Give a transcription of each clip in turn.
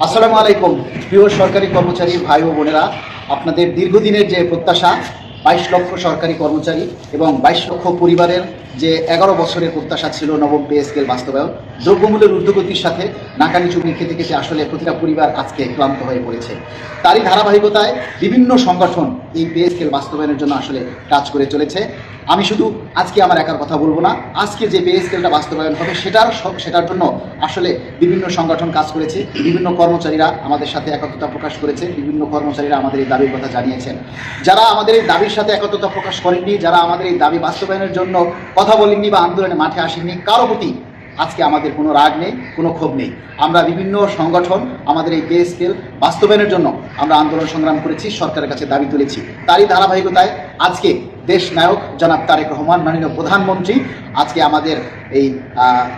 আসসালামু আলাইকুম প্রিয় সরকারি কর্মচারী ভাই ও বোনেরা, আপনাদের দীর্ঘদিনের যে প্রত্যাশা 22 লক্ষ সরকারি কর্মচারী এবং 22 লক্ষ পরিবারের যে 11 বছরের প্রত্যাশা ছিল নবম পে স্কেল বাস্তবায়ন, দ্রব্যমূল্যের ঊর্ধ্বগতির সাথে নাকানি চুবনি খেতে খেতে আসলে প্রতিটা পরিবার আজকে ক্লান্ত হয়ে পড়েছে। তারই ধারাবাহিকতায় বিভিন্ন সংগঠন এই পে স্কেল বাস্তবায়নের জন্য আসলে কাজ করে চলেছে। আমি শুধু আজকে আমার একার কথা বলবো না, আজকে যে পে স্কেলটা বাস্তবায়ন হবে সেটার জন্য আসলে বিভিন্ন সংগঠন কাজ করেছে, বিভিন্ন কর্মচারীরা আমাদের সাথে একত্রতা প্রকাশ করেছে, বিভিন্ন কর্মচারীরা আমাদের এই দাবির কথা জানিয়েছেন। যারা আমাদের এই দাবির সাথে একত্রতা প্রকাশ করেননি, যারা আমাদের এই দাবি বাস্তবায়নের জন্য কথা বলেননি বা আন্দোলনে মাঠে আসেননি, কারো প্রতি আজকে আমাদের কোনো রাগ নেই, কোনো ক্ষোভ নেই। আমরা বিভিন্ন সংগঠন আমাদের এই পে স্কেল বাস্তবায়নের জন্য আমরা আন্দোলন সংগ্রাম করেছি, সরকারের কাছে দাবি তুলেছি। তারই ধারাবাহিকতায় আজকে দেশ নায়ক জনাব তারেক রহমান মাননীয় প্রধানমন্ত্রী আজকে আমাদের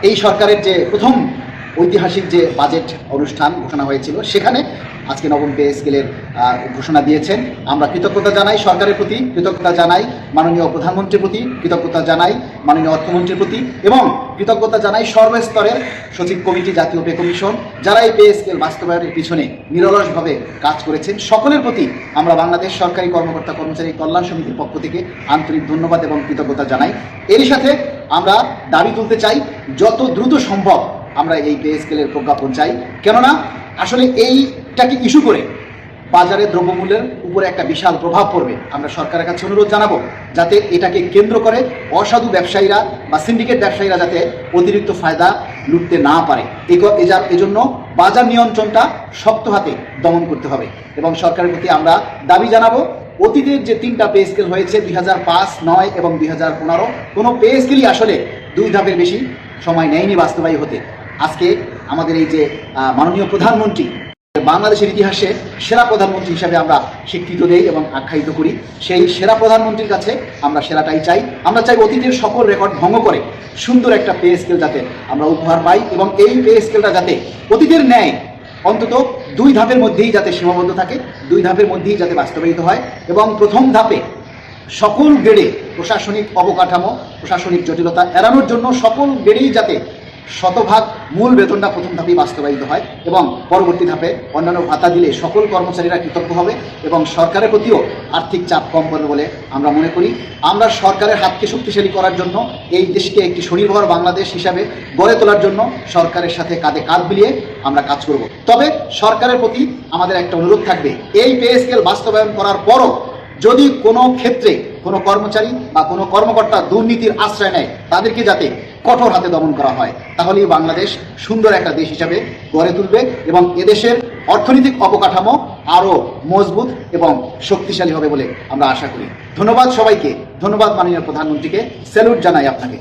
এই সরকারের যে প্রথম ঐতিহাসিক যে বাজেট অনুষ্ঠান ঘোষণা হয়েছিল সেখানে আজকে নবম পে স্কেলের ঘোষণা দিয়েছেন। আমরা কৃতজ্ঞতা জানাই সরকারের প্রতি, কৃতজ্ঞতা জানাই মাননীয় প্রধানমন্ত্রীর প্রতি, কৃতজ্ঞতা জানাই মাননীয় অর্থমন্ত্রীর প্রতি এবং কৃতজ্ঞতা জানাই সর্বস্তরের সচিব কমিটি, জাতীয় পে কমিশন, যারা এই পে স্কেল বাস্তবায়নের পিছনে নিরলসভাবে কাজ করেছেন। সকলের প্রতি আমরা বাংলাদেশ সরকারি কর্মকর্তা কর্মচারী কল্যাণ সমিতির পক্ষ থেকে আন্তরিক ধন্যবাদ এবং কৃতজ্ঞতা জানাই। এরই সাথে আমরা দাবি তুলতে চাই যত দ্রুত সম্ভব আমরা এই পে স্কেলের প্রজ্ঞাপন চাই, কেননা আসলে এইটাকে ইস্যু করে বাজারে দ্রব্যমূল্যের উপরে একটা বিশাল প্রভাব পড়বে। আমরা সরকারের কাছে অনুরোধ জানাবো যাতে এটাকে কেন্দ্র করে অসাধু ব্যবসায়ীরা বা সিন্ডিকেট ব্যবসায়ীরা যাতে অতিরিক্ত ফায়দা লুটতে না পারে, এজন্য বাজার নিয়ন্ত্রণটা শক্ত হাতে দমন করতে হবে। এবং সরকারের প্রতি আমরা দাবি জানাবো অতীতের যে 3টা পে স্কেল হয়েছে 2005, 9 এবং 2015, কোনো পে স্কেলই আসলে 2 ধাপের বেশি সময় নেয়নি বাস্তবায়ী হতে। আজকে আমাদের এই যে মাননীয় প্রধানমন্ত্রী, বাংলাদেশের ইতিহাসে সেরা প্রধানমন্ত্রী হিসাবে আমরা স্বীকৃত দেই এবং আখ্যায়িত করি, সেই সেরা প্রধানমন্ত্রীর কাছে আমরা সেরাটাই চাই। আমরা চাই অতীতের সকল রেকর্ড ভঙ্গ করে সুন্দর একটা পে স্কেল যাতে আমরা উপহার পাই এবং এই পে স্কেলটা যাতে অতীতের ন্যায় অন্তত 2 ধাপের মধ্যেই যাতে সীমাবদ্ধ থাকে, 2 ধাপের মধ্যেই যাতে বাস্তবায়িত হয় এবং প্রথম ধাপে সকল গ্রেডে প্রশাসনিক অবকাঠামো, প্রশাসনিক জটিলতা এড়ানোর জন্য সকল গ্রেডেই যাতে শতভাগ মূল বেতনটা প্রথম ধাপেই বাস্তবায়িত হয় এবং পরবর্তী ধাপে অন্যান্য ভাতা দিলে সকল কর্মচারীরা কৃতজ্ঞ হবে এবং সরকারের প্রতিও আর্থিক চাপ কম পড়বে বলে আমরা মনে করি। আমরা সরকারের হাতকে শক্তিশালী করার জন্য, এই দেশকে একটি স্বনির্ভর বাংলাদেশ হিসাবে গড়ে তোলার জন্য সরকারের সাথে কাঁধে কাঁধ মিলিয়ে আমরা কাজ করব। তবে সরকারের প্রতি আমাদের একটা অনুরোধ থাকবে, এই পে স্কেল বাস্তবায়ন করার পরও যদি কোনো ক্ষেত্রে কোনো কর্মচারী বা কোনো কর্মকর্তা দুর্নীতির আশ্রয় নেয়, তাদেরকে যাতে কঠোর হাতে দমন করা হয়, তাহলেই বাংলাদেশ সুন্দর একটা দেশ হিসাবে গড়ে তুলবে এবং এদেশের অর্থনৈতিক অবকাঠামো আরও মজবুত এবং শক্তিশালী হবে বলে আমরা আশা করি। ধন্যবাদ সবাইকে, ধন্যবাদ মাননীয় প্রধানমন্ত্রীকে, স্যালুট জানাই আপনাকে।